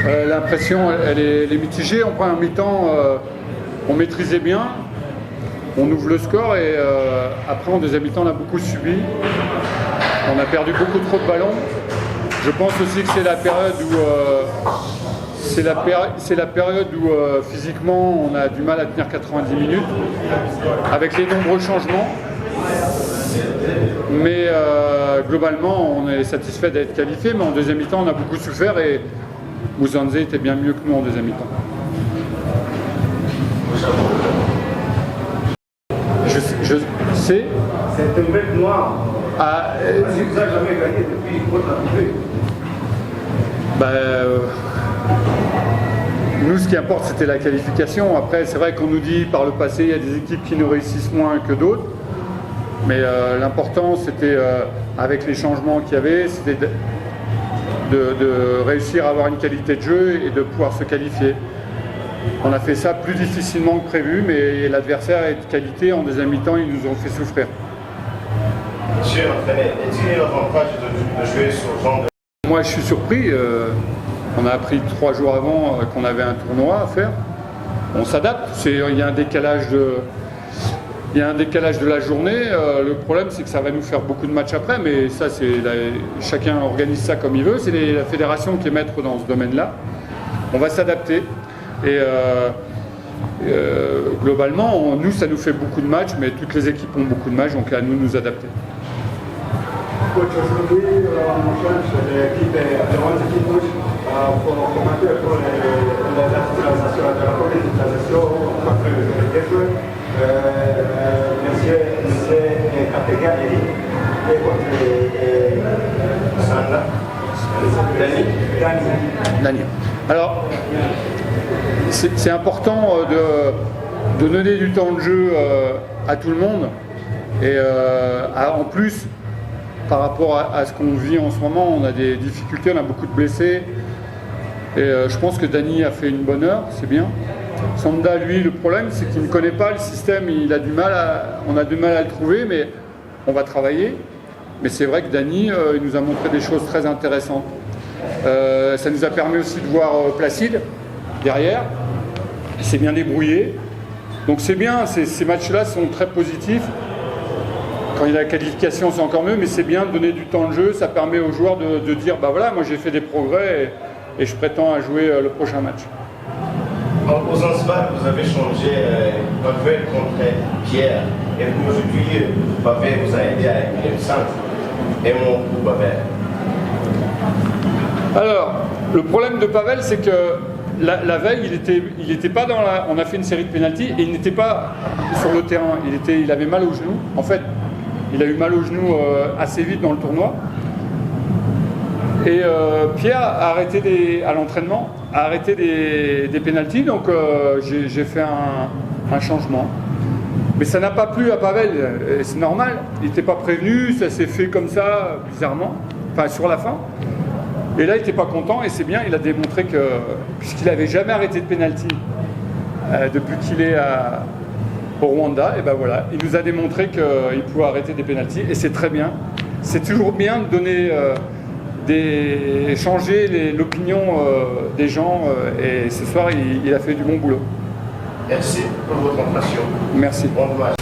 L'impression, elle est mitigée. En première mi-temps, on maîtrisait bien, on ouvre le score et après, en deuxième mi-temps, on a beaucoup subi. On a perdu beaucoup trop de ballons. Je pense aussi que c'est la période où physiquement, on a du mal à tenir 90 minutes, avec les nombreux changements. Mais globalement, on est satisfait d'être qualifié, mais en deuxième mi-temps, on a beaucoup souffert et Musanze était bien mieux que nous en deuxième mi-temps. Je sais. C'est une bête noire. Vous n'avez jamais gagné depuis votre arrivée. Nous, ce qui importe, c'était la qualification. Après, c'est vrai qu'on nous dit par le passé, il y a des équipes qui nous réussissent moins que d'autres. Mais l'important, c'était, avec les changements qu'il y avait, c'était de réussir à avoir une qualité de jeu et de pouvoir se qualifier. On a fait ça plus difficilement que prévu, mais l'adversaire est de qualité. En deuxième mi-temps, ils nous ont fait souffrir. Monsieur l'entraîneur, est-il l'avantage de jouer sur le genre de... Moi, je suis surpris. On a appris 3 jours avant qu'on avait un tournoi à faire. On s'adapte. Il y a un décalage de la journée. Le problème, c'est que ça va nous faire beaucoup de matchs après, mais ça, chacun organise ça comme il veut. C'est la fédération qui est maître dans ce domaine-là. On va s'adapter. Et globalement, nous, ça nous fait beaucoup de matchs, mais toutes les équipes ont beaucoup de matchs, donc à nous de nous adapter. Coach, aujourd'hui, on change l'équipe de 11 équipes pour commenter pour les articulations, la politisation contre les joueurs. Monsieur Kapega et contre Sanda. Dani. Alors, c'est important de donner du temps de jeu à tout le monde. Et en plus, par rapport à ce qu'on vit en ce moment, on a des difficultés, on a beaucoup de blessés. Et je pense que Dani a fait une bonne heure, c'est bien. Sanda, lui, le problème, c'est qu'il ne connaît pas le système, on a du mal à le trouver, mais on va travailler. Mais c'est vrai que Dani, il nous a montré des choses très intéressantes. Ça nous a permis aussi de voir Placide derrière. Il s'est bien débrouillé. Donc c'est bien, ces matchs-là sont très positifs. Quand il y a la qualification, c'est encore mieux, mais c'est bien de donner du temps de jeu. Ça permet aux joueurs de dire, bah voilà, moi j'ai fait des progrès et je prétends à jouer le prochain match. Aux Zanzibar, vous avez changé Pavel contre Pierre. Et aujourd'hui, Pavel vous a aidé à éliminer le centre. Et mon coup, Pavel. Alors, le problème de Pavel, c'est que la veille, il était pas dans la... On a fait une série de pénaltys et il n'était pas sur le terrain. Il avait mal au genou. En fait, il a eu mal au genou assez vite dans le tournoi. Et Pierre a arrêté à l'entraînement, a arrêté des pénaltys, donc j'ai fait un changement. Mais ça n'a pas plu à Pavel, c'est normal. Il n'était pas prévenu, ça s'est fait comme ça, bizarrement, enfin sur la fin. Et là, il n'était pas content et c'est bien, il a démontré que, puisqu'il n'avait jamais arrêté de pénalty depuis qu'il est au Rwanda, et ben voilà, il nous a démontré qu'il pouvait arrêter des pénaltys et c'est très bien. C'est toujours bien de donner, changer l'opinion des gens et ce soir, il a fait du bon boulot. Merci pour votre attention. Merci. Bon match.